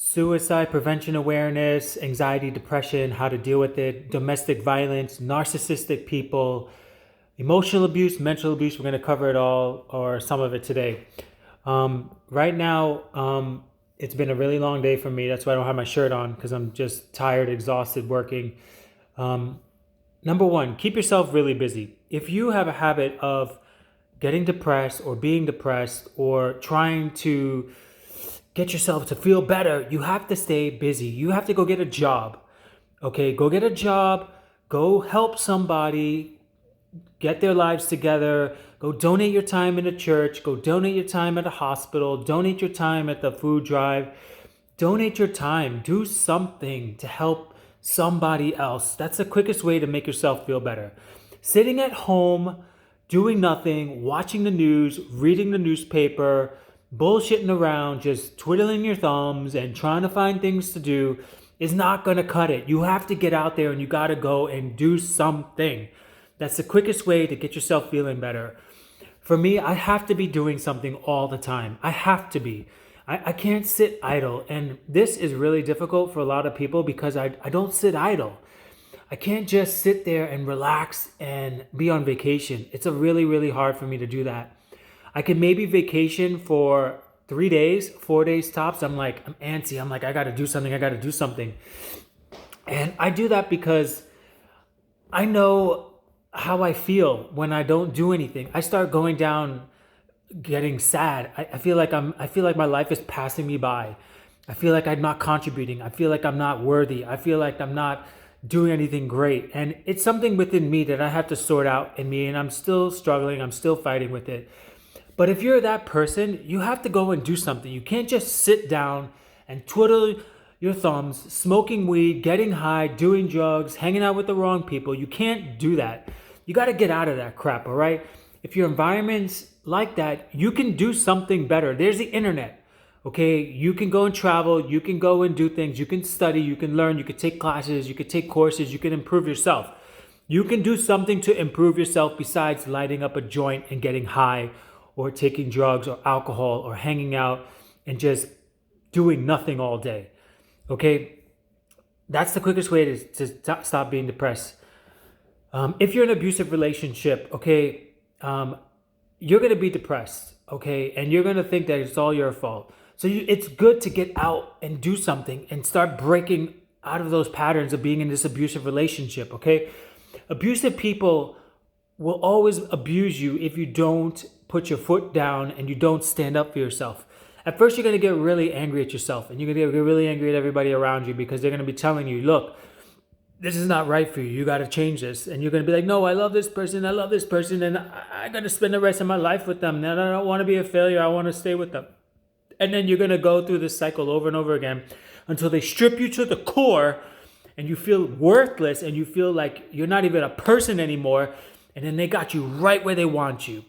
suicide prevention awareness, anxiety, depression, how to deal with it, domestic violence, narcissistic people, emotional abuse, mental abuse. We're going to cover it all or some of it today. Right now, it's been a really long day for me. That's why I don't have my shirt on because I'm just tired, exhausted, working. Um, Number one, keep yourself really busy. If you have a habit of getting depressed or being depressed or trying to get yourself to feel better, you have to stay busy. You have to go get a job. Okay, go get a job, go help somebody get their lives together, go donate your time in a church, go donate your time at a hospital, donate your time at the food drive, donate your time, do something to help somebody else. That's the quickest way to make yourself feel better. Sitting at home, doing nothing, watching the news, reading the newspaper, bullshitting around, just twiddling your thumbs and trying to find things to do is not going to cut it. You have to get out there and you got to go and do something. That's the quickest way to get yourself feeling better. For me, I have to be doing something all the time. I have to be. I can't sit idle. And this is really difficult for a lot of people because I don't sit idle. I can't just sit there and relax and be on vacation. It's a really, really hard for me to do that. I can maybe vacation for 3 days, 4 days tops. I'm antsy. I'm like, I got to do something. I got to do something. And I do that because I know how I feel when I don't do anything. I start going down, getting sad. I feel like my life is passing me by. I feel like I'm not contributing. I feel like I'm not worthy. I feel like I'm not doing anything great. And it's something within me that I have to sort out in me, and I'm still struggling. I'm still fighting with it. But if you're that person, you have to go and do something. You can't just sit down and twiddle your thumbs, smoking weed, getting high, doing drugs, hanging out with the wrong people. You can't do that. You got to get out of that crap, all right? If your environment's like that, you can do something better. There's the internet, okay? You can go and travel. You can go and do things. You can study. You can learn. You can take classes. You can take courses. You can improve yourself. You can do something to improve yourself besides lighting up a joint and getting high or taking drugs or alcohol or hanging out and just doing nothing all day. Okay, that's the quickest way to stop being depressed. If you're in an abusive relationship, okay, you're going to be depressed, okay, and you're going to think that it's all your fault. So it's good to get out and do something and start breaking out of those patterns of being in this abusive relationship, okay? Abusive people will always abuse you if you don't put your foot down and you don't stand up for yourself. At first, you're going to get really angry at yourself and you're going to get really angry at everybody around you because they're going to be telling you, look, this is not right for you. You got to change this. And you're going to be like, no, I love this person. I love this person. And I got to spend the rest of my life with them. And I don't want to be a failure. I want to stay with them. And then you're going to go through this cycle over and over again until they strip you to the core and you feel worthless and you feel like you're not even a person anymore. And then they got you right where they want you.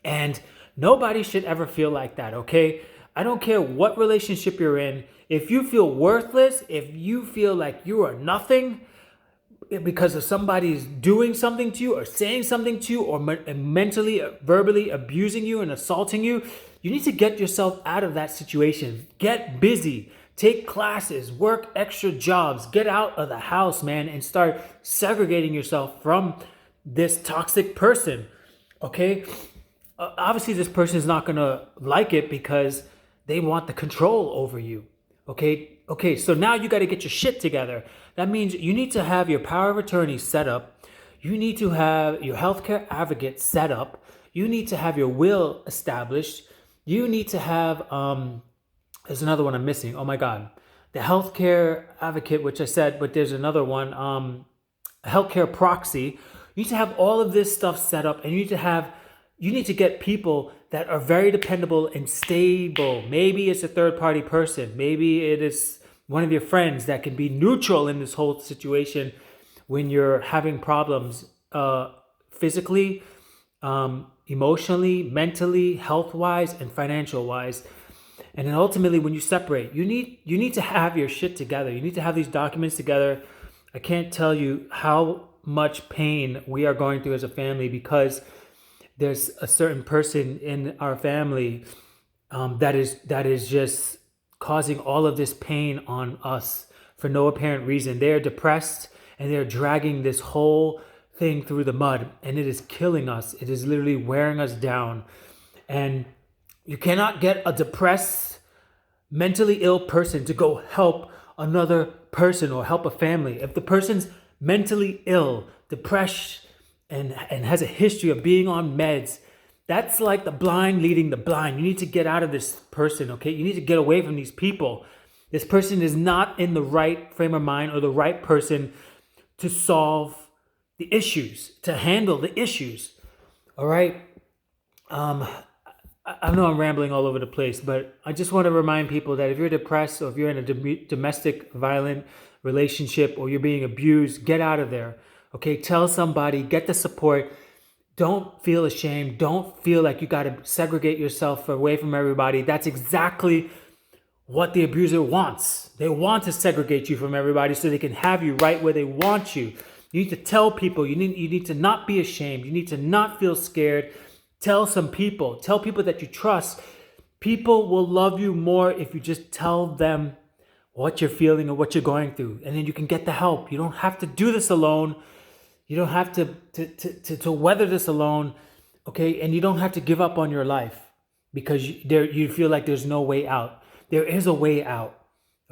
And nobody should ever feel like that, okay? I don't care what relationship you're in. If you feel worthless, if you feel like you are nothing because of somebody's doing something to you or saying something to you or mentally, verbally abusing you and assaulting you, you need to get yourself out of that situation. Get busy. Take classes, work extra jobs, get out of the house, man, and start segregating yourself from this toxic person, okay? Obviously, this person is not going to like it because they want the control over you. Okay, so now you got to get your shit together. That means you need to have your power of attorney set up. You need to have your healthcare advocate set up. You need to have your will established. You need to have, there's another one I'm missing. Oh my God. The healthcare advocate, which I said, but there's another one, a healthcare proxy. You need to have all of this stuff set up and you need to get people that are very dependable and stable. Maybe it's a third party person. Maybe it is one of your friends that can be neutral in this whole situation when you're having problems physically, emotionally, mentally, health-wise, and financial-wise. And then ultimately, when you separate, you need to have your shit together. You need to have these documents together. I can't tell you how much pain we are going through as a family because there's a certain person in our family that is just causing all of this pain on us for no apparent reason. They are depressed and they're dragging this whole thing through the mud, and it is killing us. It is literally wearing us down. And you cannot get a depressed, mentally ill person to go help another person or help a family. If the person's mentally ill, depressed, and has a history of being on meds, that's like the blind leading the blind. You need to get out of this person, okay? You need to get away from these people. This person is not in the right frame of mind or the right person to solve the issues, to handle the issues, all right? I know I'm rambling all over the place, but I just want to remind people that if you're depressed or if you're in a domestic violent relationship or you're being abused, get out of there, okay? Tell somebody, get the support. Don't feel ashamed. Don't feel like you got to segregate yourself away from everybody. That's exactly what the abuser wants. They want to segregate you from everybody so they can have you right where they want you. You need to tell people, you need to not be ashamed. You need to not feel scared. Tell people that you trust. People will love you more if you just tell them what you're feeling or what you're going through. And then you can get the help. You don't have to do this alone. You don't have to weather this alone, okay? And you don't have to give up on your life because you feel like there's no way out. There is a way out,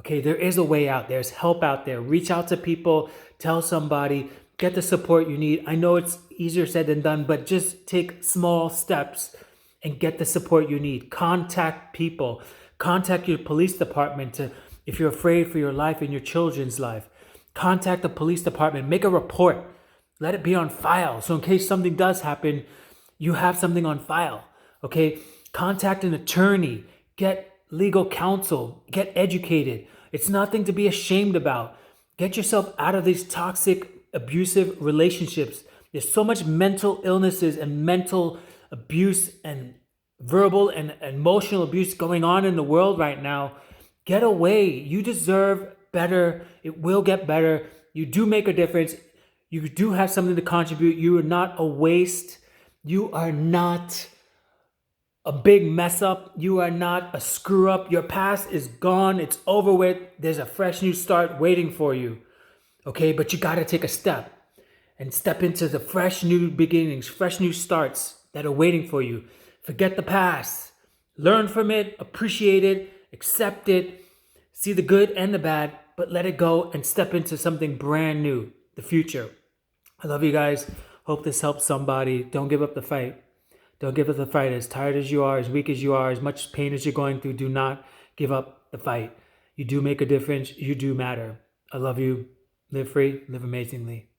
okay? There is a way out. There's help out there. Reach out to people. Tell somebody. Get the support you need. I know it's easier said than done, but just take small steps and get the support you need. Contact people. Contact your police department if you're afraid for your life and your children's life. Contact the police department. Make a report. Let it be on file. So in case something does happen, you have something on file, okay? Contact an attorney. Get legal counsel. Get educated. It's nothing to be ashamed about. Get yourself out of these toxic, abusive relationships. There's so much mental illnesses and mental abuse and verbal and emotional abuse going on in the world right now. Get away. You deserve better. It will get better. You do make a difference. You do have something to contribute. You are not a waste. You are not a big mess up. You are not a screw up. Your past is gone. It's over with. There's a fresh new start waiting for you. Okay, but you got to take a step and step into the fresh new beginnings, fresh new starts that are waiting for you. Forget the past. Learn from it, appreciate it, accept it, see the good and the bad, but let it go and step into something brand new, the future. I love you guys. Hope this helps somebody. Don't give up the fight. Don't give up the fight. As tired as you are, as weak as you are, as much pain as you're going through, do not give up the fight. You do make a difference. You do matter. I love you. Live free, live amazingly.